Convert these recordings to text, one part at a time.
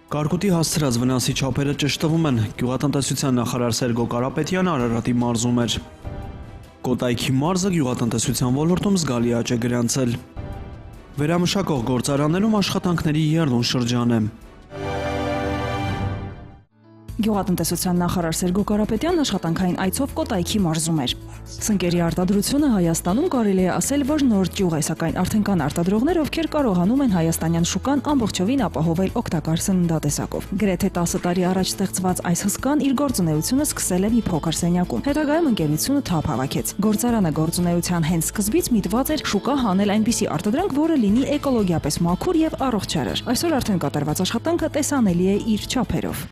Կարկուտի հասցրած վնասի չափերը ճշտվում են, գյուղատնտեսության նախարար Սերգո Կարապետյանը Արարատի մարզում էր։ Կոտայքի մարզը գյուղատնտեսության ոլորտում զգալի աճ է գրանցել։ Վերամշակող գործարաններում աշխատանքների եռուն շրջան է։ Գյուղատնտեսության նախարար Սերգո Կարապետյանն աշխատանքային այցով Կոտայքի մարզում էր։ Սնկերի արտադրությունը Հայաստանում կարելի է ասել, որ նոր ճյուղ է, սակայն արդեն կան արտադրողներ, ովքեր կարողանում են հայաստանյան շուկան ամբողջովին ապահովել օգտակար սննդատեսակով։ Գրեթե 10 տարի առաջ ստեղծված այս հսկան իր գործունեությունը սկսել է մի փոքր սենյակում։ Հետագայում ընկերությունը թափ հավաքեց։ Գործարանը գործունեության հենց սկզբից միտված էր շուկա հանել այնպիսի արտադրանք, որը լինի էկոլոգիապես մաքուր եւ առողջարար։ Այսօր արդեն կատարված աշխատանքը տեսանելի է իր չափերով։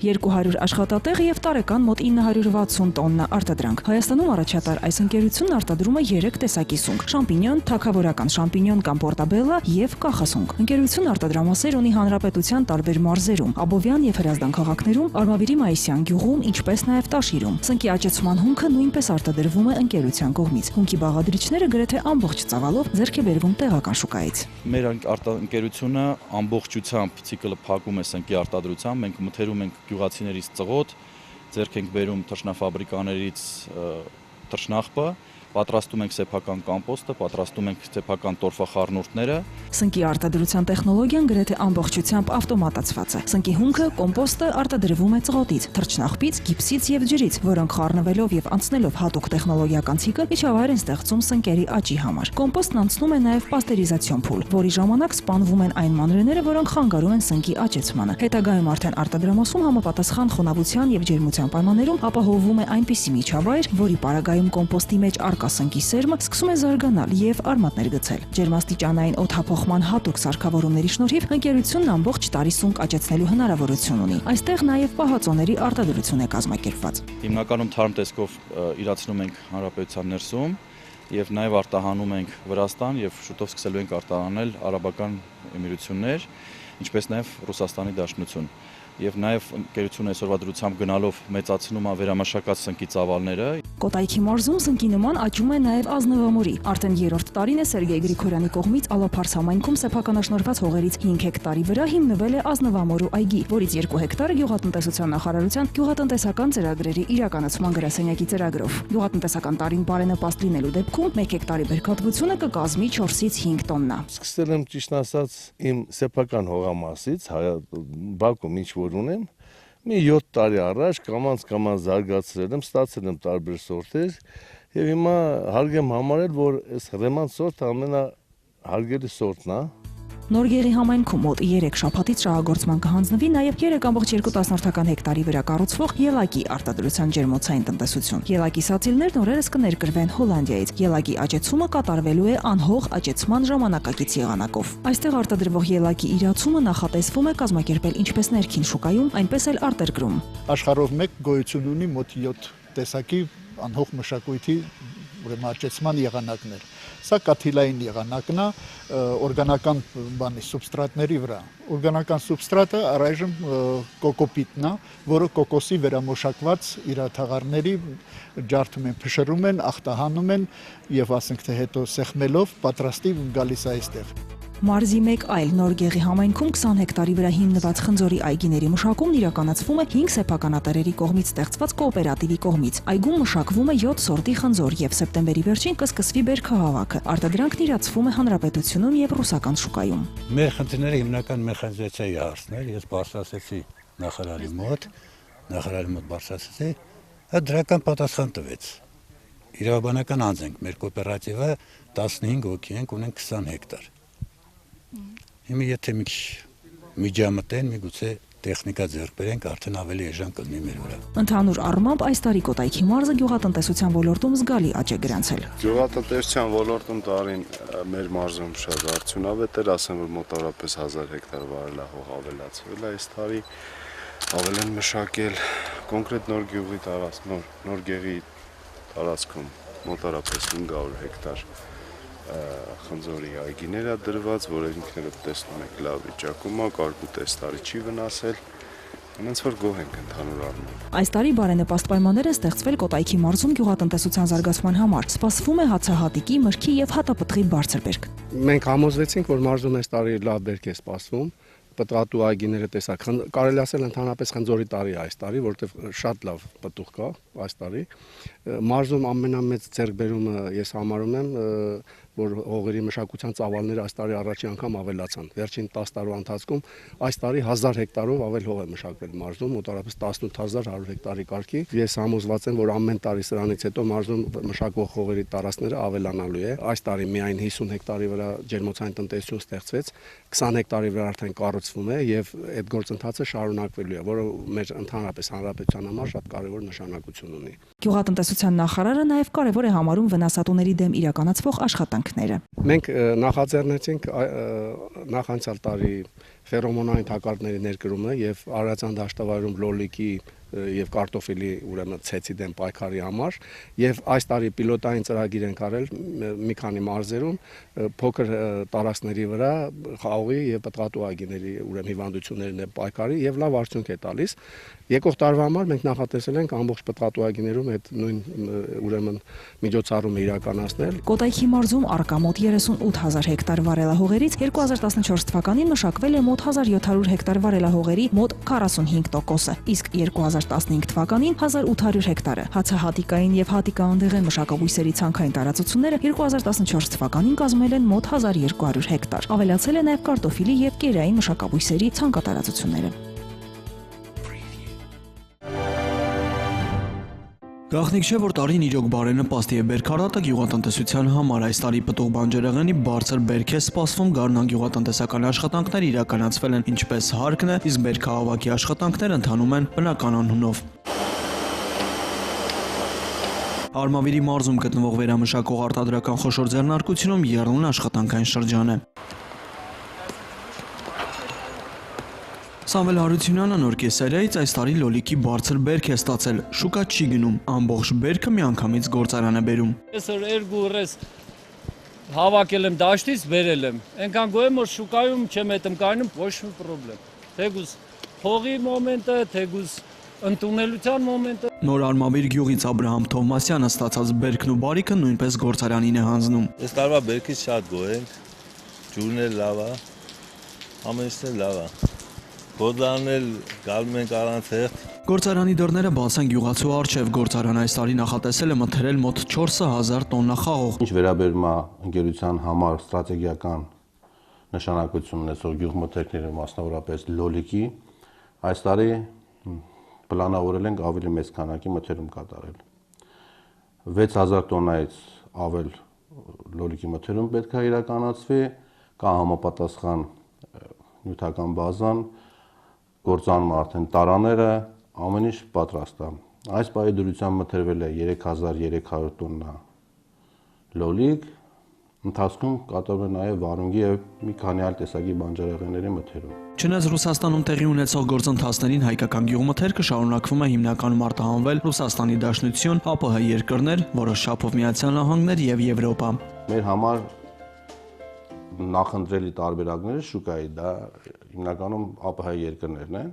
200 աշխատատեղ եւ տարեկան մոտ 960 տոննա արտադրանք։ Հայաստանում առաջատար այս ընկերությունն արտադրում է 3 տեսակի սունկ՝ շամպինյոն, թագավորական շամպինյոն կամ պորտաբելլա եւ կախասունկ։ Ընկերությունն արտադրամասեր ունի հանրապետության տարբեր մարզերում՝ Աբովյան եւ Հրազդան քաղաքներում, Արմավիրի Մայիսյան գյուղում, ինչպես նաեւ Տաշիրում։ Սնկի աճեցման հումքը նույնպես արտադրվում է ընկերության կողմից։ Հումքի բաղադրիչները գրեթե ամբողջ ծավալով ձեռք է բերվում տեղական շուկայից։ Մեր ընկերությունը ամբողջությամբ ցիկլը փակում է սնկի արտադրությամբ, մենք մթերում ենք գյուղացիներից ծղոտ, ձեռք ենք բերում թռչնաֆաբրիկաներից թռչնախպը, պատրաստում ենք սեփական կամպոստը, պատրաստում ենք սեփական տորֆախառնուրդները։ Սնկի արտադրության տեխնոլոգիան գրեթե ամբողջությամբ ավտոմատացված է։ Սնկի հումքը, կոմպոստը արտադրվում է ծղոտից, թռչնախպից, գիպսից եւ ջրից, որոնք խառնվելով եւ անցնելով հատուկ տեխնոլոգիական ցիկլ միջավայր են ստեղծում սնկերի աճի համար։ Կոմպոստն անցնում է նաեւ պաստերիզացիոն փուլ, որի ժամանակ սպանվում են այն մանրէները, որոնք խանգարում են սնկի աճեցմանը։ Հետագայում արդեն արտադրամասում համապատասխան խոնավության եւ ջերմության պայմաններում ապահովվում է այնպիսի միջավայր, որի պարագայում կոմպոստի մեջ սնկի սերմը սկսում է զարգանալ եւ արմատներ գցել։ Ջերմաստիճանային օդափոխման հատուկ սարքավորումների շնորհիվ ընկերությունն ամբողջ տարի սունկ աճեցնելու հնարավորություն ունի։ Այստեղ նաեւ պահածոների արտադրություն է կազմակերպված։ Հիմնականում թարմ տեսքով իրացնում ենք հանրապետության ներսում եւ նաեւ արտահանում ենք Վրաստան եւ շուտով սկսելու ենք արտահանել Արաբական Էմիրություններ, ինչպես նաեւ Ռուսաստանի Դաշնություն։ Եվ նաև ընկերությունը այսօրվա դրությամբ գնալով մեծացնում է վերամշակած սնկի ծավալները։ Կոտայքի մարզում սնկի նման աճում է նաև ազնվամորի։ Արդեն 3-րդ տարին է Սերգեյ Գրիգորյանի կողմից Ալափարս համայնքում սեփականաշնորհված հողերից 5 հեկտարի վրա հիմնվել է ազնվամորու այգի, որից 2 հեկտարը գյուղատնտեսության նախարարության գյուղատնտեսական ծրագրերի իրականացման գրասենյակի ծրագրով։ Գյուղատնտեսական տարին բարենպաստ լինելու դեպքում 1 հեկտարի բերքատվությունը կկազմի 4-ից 5 տոննա։ Սկսել եմ ճիշտ ասած իմ սեփական հողամասից, Բաքվում ինչ որ ունեմ, մի 7 տարի առաջ կամաց զարգացրել եմ, ստացել եմ տարբեր սորտեր եւ հիմա հարկ եմ համարել, որ այս ռեման սորտը ամենահարգելի սորտն է։ Նորգեղի համայնքում մոտ 3 շաբաթից շահագործման կհանձնվի նաև 3.2 հեկտարի վրա կառուցվող ելակի արտադրության ջերմոցային տնտեսություն։ Ելակի սացիլներն օրերս կներկրվեն Հոլանդիայից։ Ելակի աճեցումը կատարվելու է անհող աճեցման ժամանակակից եղանակով։ Այստեղ արտադրվող ելակի իրացումը նախատեսվում է կազմակերպել ինչպես ներքին շուկայում, այնպես էլ արտերկրում։ Աշխարհով մեկ գոյություն ունի մոտ 7 տեսակի անհող մշակույթի աճեցման եղանակներ։ Սա կաթիլային եղանակն է օրգանական սուբստրատների վրա։ Օրգանական սուբստրատը առայժմ կոկոպիտն է, որը կոկոսի վերամոշակված իր թաղարների ջարդում են, փշրում են, ախտահանում են եւ ասենք թե հետո սեղմելով պատրաստի գալիս է այստեղ։ Մարզի մեկ այլ Նորգեղի համայնքում 20 հեկտարի վրա հիմնված խնձորի այգիների մշակումն իրականացվում է 5 սեփականատերերի կողմից ստեղծված կոոպերատիվի կողմից։ Այգում մշակվում է 7 սորտի խնձոր եւ սեպտեմբերի վերջին կսկսվի բերքահավաքը։ Արտադրանքն իրացվում է հանրապետությունում եւ ռուսական շուկայում։ Մեր խնդիրները հիմնական մեխանիզացիայի հարցն էր, ես բարձրացեցի նախարարի մոտ բարձրացեցի, դրական պատասխան տվեց։ Իրավաբանական անձ ենք, մեր կոոպերատիվը 15 հոգի ենք, ունենք 20 հեկտար։ Հիմա եթե մի միջամտեն, միգուցե տեխնիկա ձեռք բերենք, արդեն ավելի էժան կլինի մեր վրա։ Ընդհանուր առմամբ այս տարի Կոտայքի մարզը գյուղատնտեսության ոլորտում զգալի աճ է գրանցել։ Գյուղատնտեսության ոլորտում տարին մեր մարզում շատ արդյունավետ էր, ասեմ որ մոտավորապես 1000 հեկտար վարելահող ավելացվել է այս տարի, ավել են մշակել կոնկրետ Նորգեղի տարածքում մոտավորապես 500 հեկտար խնձորի այգիներ է դրված, որը ինքներդ տեսնում եք լավ վիճակում է, կարկուտ այս տարի չի վնասել Ոնց որ գոհ ենք ընդհանուր առմամբ։ Այս տարի բարենպաստ պայմաններ են ստեղծվել Կոտայքի մարզում գյուղատնտեսության զարգացման համար։ Սպասվում է հացահատիկի, մրգի եւ հատապտղի բարձր բերք։ Մենք համոզվեցինք, որ մարզում այս տարի լավ բերք է սպասվում։ Պտղատու այգիները տեսակ, կարելի ասել ընդհանրապես խնձորի տարի է այս տարի, որովհետև շատ լավ պտուղ կա այս տարի։ Մարզում ամենամեծ ձեռքբերումը ես համարում եմ, որ հողերի մշակության ծավալները այս տարի առաջին անգամ ավելացան։ Վերջին 10 տարվա ընթացքում այս տարի 1000 հեկտարով ավել հող է մշակվել մարզում, մոտավորապես 18100 հեկտարի կարգի։ Ես համոզված եմ, որ ամեն տարի սրանից հետո մարզում մշակվող հողերի տարածքները ավելանալու է։ Այս տարի միայն 50 հեկտարի վրա ջերմոցային տնտեսություն ստեղծվեց, 20 հեկտարի վրա արդեն կառուցվում է եւ այդ գործընթացը շարունակվելու է, որը մեր ընդհանրապես հանրապետության համար շատ կարեւոր նշանակություն ունի։ Գյուղատնտեսության նախարարը նաև կարևոր է համարում վնասատուների դեմ իրականացվող աշխատանքները։ Մենք նախաձեռնեցինք նախանցյալ տարի ֆերոմոնային թակարդների ներկրումը եւ Արարատյան դաշտավայրում լոլիկի եւ կարտոֆիլի ուրեմն ցեցի դեմ պայքարի համար եւ այս տարի պիլոտային ծրագիր ենք արել մի քանի մարզերում փոքր տարածքների վրա խաղողի եւ պտղատու այգիների ուրեմն հիվանդությունների դեմ պայքարի եւ լավ արդյունք է տալիս։ Եկող տարվա համար մենք նախատեսել ենք ամբողջ պտղատու այգիներում այդ նույն ուրեմն միջոցառումը իրականացնել։ Կոտայքի մարզում առկա մոտ 38000 հեկտար վարելահողերից 2014 թվականին մշակվել է մոտ 1700 հեկտար վարելահողերի մոտ 45%-ը, իսկ 2015 թվականին 1800 հեկտարը։ Հացահատիկային եւ հատիկաանդեղեն մշակաբույսերի ցանքային տարածությունները 2014 թվականին կազմել են մոտ 1200 հեկտար։ Ավելացել է նաեւ կարտոֆիլի եւ կերային մշակաբույսերի ցանկատարածությունները։ Գաղտնիք չէ, որ տարին իրոք բարենպաստ է բերքարատը գյուղատնտեսության համար այս տարի պտուղ բանջարեղենի բարձր բերք է սպասվում գարնան գյուղատնտեսական աշխատանքներ իրականացվել են ինչպես հարկն է, իսկ բերքահավաքի աշխատանքներ ընթանում են բնական անունով։ Արմավիրի մարզում գտնվող վերամշակող արտադրական խոշոր ձեռնարկությունում եռուն աշխատանքային շրջան է։ Սամվել Հարությունյանը նոր կեսարիայից այս տարի լոլիկի բարձր բերք է ստացել, շուկա չի գնում, ամբողջ բերքը միանգամից գործարան է բերում։ Այսօր երկու ռես հավաքել եմ դաշտից, բերել եմ։ Այնքան գոհ եմ, որ շուկայում չեմ հետում կայնում ոչ մի պրոբլեմ։ Թեգուս փողի մոմենտը, թեգուս ընդունելության մոմենտը։ Նոր Արմավիր գյուղից Աբրահամ Թովմասյանը ստացած բերքն ու բարիքը նույնպես գործարանին է հանձնում։ Այս տարվա բերքից շատ գոհ ենք, ջուրն էլ լավ է, ամեն ինչն էլ լավ է։ Գործարանել գալու ենք առանց հերթ։ Գործարանի դռները բաց են գյուղացու առջև, գործարանը այս տարի նախատեսել է մթերել մոտ 4000 տոննա խաղող։ Ինչ վերաբերում է ընկերության համար ստրատեգիական նշանակություն ունեցող գյուղմթերքների մասնավորապես լոլիկի, այս տարի պլանավորել ենք ավելի մեծ քանակի մթերում կատարել։ 6000 տոննայից ավել լոլիկի մթերում պետք է իրականացվի, կա համապատասխան նյութական բազան, գործանում արդեն տարաները, ամեն ինչ պատրաստ է։ Այս պահի դրությամբ մթերվել է 3300 տոննա լոլիկ, ընթացքում կատարվել է նաև վարունգի եւ մի քանի այլ տեսակի բանջարեղենների մթերում։ Չնայած Ռուսաստանում տեղի ունեցող գործընթացներին հայկական գյուղմթերքը շարունակվում է հիմնականում արտահանվել Ռուսաստանի Դաշնություն, ԱՊՀ երկրներ, որոշ չափով Միացյալ Նահանգներ եւ Եվրոպա։ Մեր համար նախընտրելի տարբերակները շուկայի դա հիմնականում ԱՊՀ երկրներն են,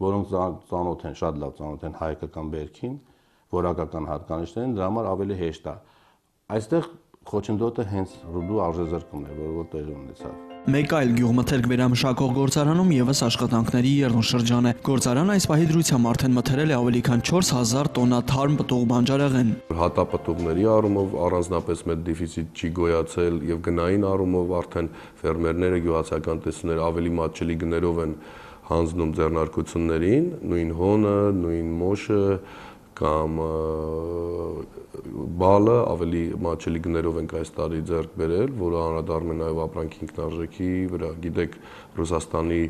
որոնք ծանոթ են, շատ լավ ծանոթ են հայկական բերքին, որակական հատկանիշներին, դրա համար ավելի հեշտ է։ Այստեղ խոչընդոտը հենց ռուբլու արժեզրկումն է, որ տեղի ունեցավ։ Մեկ այլ գյուղմթերք վերամշակող գործարանում եւս աշխատանքների եռուն շրջան է։ Գործարանը այս պահի դրությամբ արդեն մթերել է ավելի քան 4000 տոննա թարմ պտուղ բանջարեղեն։ Հատապտուղների առումով առանձնապես մեծ դեֆիցիտ չի գոյացել եւ գնային առումով արդեն ֆերմերները գյուղացիական տեսուներ ավելի մատչելի գներով են հանձնում ձեռնարկություններին, նույն հոնը, նույն մոշը կամ բալը ավելի մատչելի գներով ենք այս տարի ձեռք բերել, որը անդրադառնում է նաև ապրանքի ինքնարժեքի վրա։ Գիտեք, Ռուսաստանի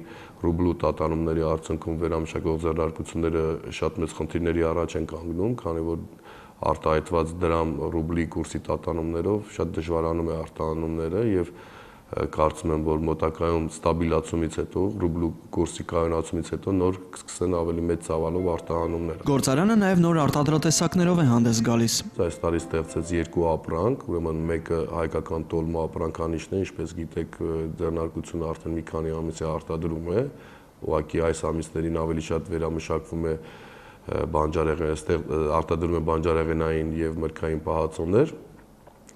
ռուբլու տատանումների արդյունքում վերամշակող ձեռնարկությունները շատ մեծ խնդիրների առաջ են կանգնում, քանի որ արտահայտված դրամ ռուբլի կուրսի տատանումներով շատ դժվարանում է արտահանումները եւ կարծում եմ, որ մոտակայում ստաբիլացումից հետո, ռուբլու կուրսի կայունացումից հետո նոր կսկսեն ավելի մեծ ծավալով արտահանումները։ Գործարանը նաև նոր արտադրատեսակներով է հանդես գալիս։ Այս տարի ստեղծեց երկու ապրանք, ուրեմն մեկը հայկական տոլմա ապրանքանիշն է, ինչպես գիտեք, ձեռնարկությունը արդեն մի քանի ամիս է արտադրում է, ուղղակի այս ամիսներին ավելի շատ վերամշակվում է բանջարեղեն, այստեղ արտադրում է բանջարեղենային եւ մրգային պահածոներ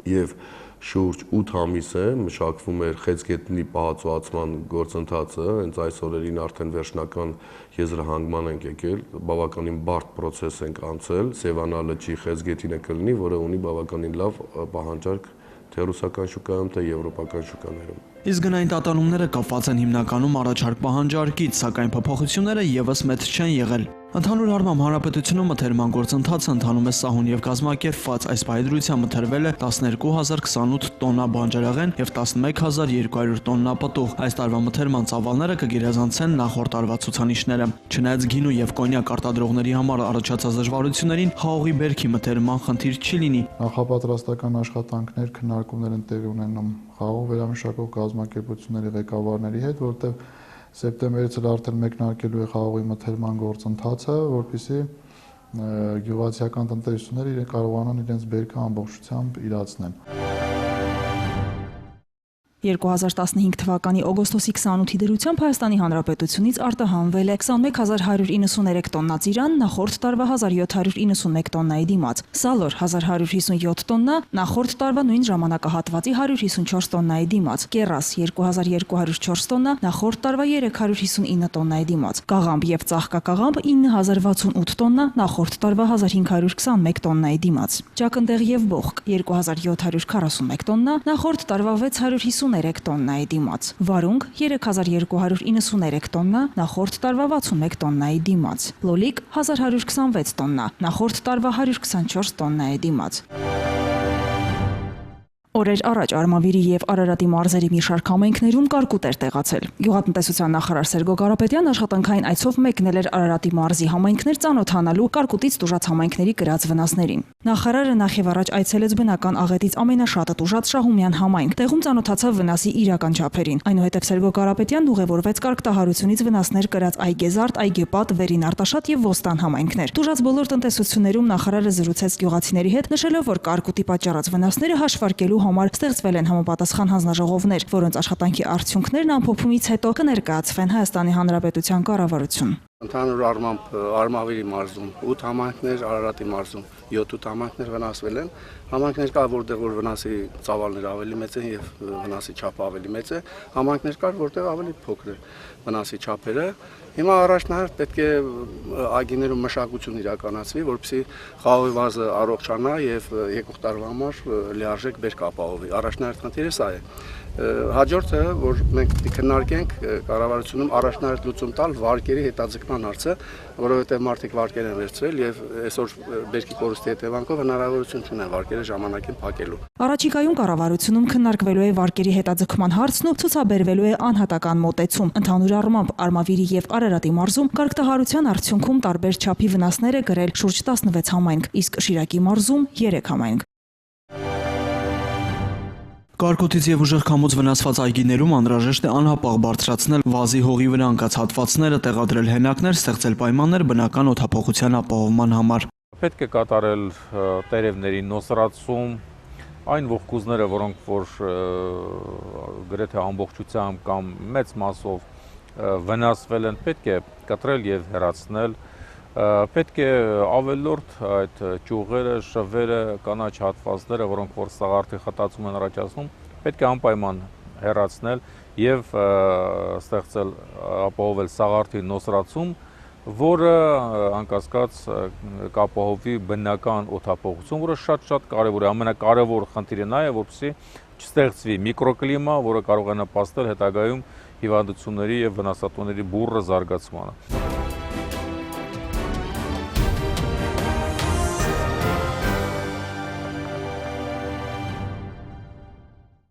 եւ շուրջ 8 ամիս է մշակվում էր խեցգետնի պահածոացման գործընթացը, հենց այս օրերին արդեն վերջնական եզրահանգման ենք եկել, բավականին բարդ process ենք անցել, Սևանա լճի խեցգետինը կլինի, որը ունի բավականին լավ պահանջարկ թե ռուսական շուկայում, թե եվրոպական շուկաներում։ Իսկ գնային տատանումները կապված են հիմնականում առաջարկ պահանջարկից, սակայն փոփոխությունները եւս մեծ չեն եղել։ Ընդհանուր առմամբ հանրապետությունում մթերման գործընթացը ընթանում է սահուն եւ կազմակերպված, այս պահեդրությամբ մթերվել է 12028 տոննա բանջարեղեն եւ 11200 տոննա պտուղ։ Այս տարվա մթերման ծավալները կգերազանցեն նախորդ տարվա ցուցանիշները։ Չնայած գինու եւ կոնյակ արտադրողների համար առաջացած դժվարություններին, խաղողի բերքի մթերման խնդիր չի լինի։ Նախապատրաստական աշխատանքներ, քննարկումներ են տեղի ունենում խաղող վերամշակող կազմակերպությունների ղեկավարների հետ, որտեղ սեպտեմբերից արդեն մեկնարկելու է խաղողի մթերման գործընթացը, որպեսզի գյուղացիական տնտեսությունները կարողանան իրենց բերքը ամբողջությամբ իրացնեն։ 2015 թվականի օգոստոսի 28-ի դրությամբ Հայաստանի Հանրապետությունից արտահանվել է 21193 տոննա ծիրան, նախորդ տարվա 1791 տոննայի դիմաց, սալոր 1157 տոննա, նախորդ տարվա նույն ժամանակահատվածի 154 տոննայի դիմաց, կեռաս 2204 տոննա, նախորդ տարվա 359 տոննայի դիմաց, կաղամբ եւ ծաղկակաղամբ 9068 տոննա, նախորդ տարվա 1521 տոննայի դիմաց, ճակնդեղ եւ բողկ 2741 տոննա, նախորդ տարվա 653 տոննայի դիմաց, վարունգ 3293 տոննա, նախորդ տարվա 61 տոննայի դիմաց, լոլիկ 1126 տոննա, նախորդ տարվա 124 տոննայի դիմաց։ Օրեր առաջ Արմավիրի եւ Արարատի մարզերի մի շարք համայնքներում կարկուտ էր տեղացել։ Գյուղատնտեսության նախարար Սերգո Կարապետյանն աշխատանքային այցով մեկնել էր Արարատի մարզի համայնքներ ծանոթանալու կարկուտից տուժած համայնքների կրած վնասներին։ Նախարարը նախ եւ առաջ այցելեց բնական աղետից ամենաշատը տուժած Շահումյան համայնք, տեղում ծանոթացավ վնասի իրական չափերին։ Այնուհետև Սերգո Կարապետյանն ուղևորվեց կարգտահարությունից վնասներ կրած Այգեզարդ, Այգեպատ, Վերին Արտաշատ եւ Ոստան համայնքներ։ Տուժած բոլոր տնտեսություններում նախարարը զրուցեց գյուղացիների հետ, նշելով, որ կարկուտի պատճառած վնասները հաշվարկելու համար ստեղծվել են համապատասխան հանձնաժողովներ, որոնց աշխատանքի արդյունքներն ամփոփումից հետո կներկայացվեն Հայաստանի Հանրապետության կառավարություն։ Ընդհանուր առմամբ Արմավիրի մարզում 8 համայնքներ, Արարատի մարզում 7 համայնքներ վնասվել են։ Համայնքներ կար, որտեղ որ վնասի ծավալները ավելի մեծ են եւ վնասի չափը ավելի մեծ է, համայնքներ կար, որտեղ ավելի փոքր է վնասի չափերը։ Հիմա առաջնահերթ պետք է այգիներում մշակություն իրականացվի, որպեսզի խաղողի վազը առողջանա եւ եկող տարվա համար լիարժեք բերք ապահովի։ Առաջնահերթ խնդիրը սա է։ Հաջորդը, որ մենք պետք է քննարկենք կառավարությունում առաջնահերթ լուծում տալ վարկերի հետաձգման հարցը, որովհետև մարդիկ վարկեր են վերցրել եւ այսօր բերքի կորուստի հետևանքով հնարավորություն չունեն վարկերը ժամանակին փակելու։ Առաջիկայում կառավարությունում քննարկվելու է վարկերի հետաձգման հարցն ու ցուցաբերվելու է անհատական մոտեցում։ Ընդհանուր առմամբ Արմավիրի եւ Արարատի մարզում կարգտահարության արդյունքում տարբեր չափի վնասներ է կրել շուրջ 16 համայնք, իսկ Շիրակի մարզում 3 համայնք։ Կարկուտից եւ ուժեղ քամուց վնասված այգիներում անհրաժեշտ է անհապաղ բարձրացնել վազի հողի վրա ընկած հատվածները, տեղադրել հենակներ, ստեղծել պայմաններ բնական օդափոխության ապահովման համար։ Պետք է կատարել տերևների նոսրացում, այն ողկույզները, որոնք որ գրեթե ամբողջությամբ կամ մեծ մասով վնասվել են, պետք է կտրել եւ հեռացնել։ Պետք է ավելորդ այդ ճյուղերը, շվերը, կանաչ հատվածները, որոնք որ սաղարթի խտացում են առաջացնում, պետք է անպայման հեռացնել եւ ստեղծել ապահովել սաղարթի նոսրացում, որը անկասկած կապահովի բնական օդափոխություն, որը շատ կարևոր է, ամենակարևոր խնդիրը նա է, որպեսզի չստեղծվի միկրոկլիմա, որը կարող է նպաստել հետագայում հիվանդությունների եւ վնասատուների բուռը զարգացմանը։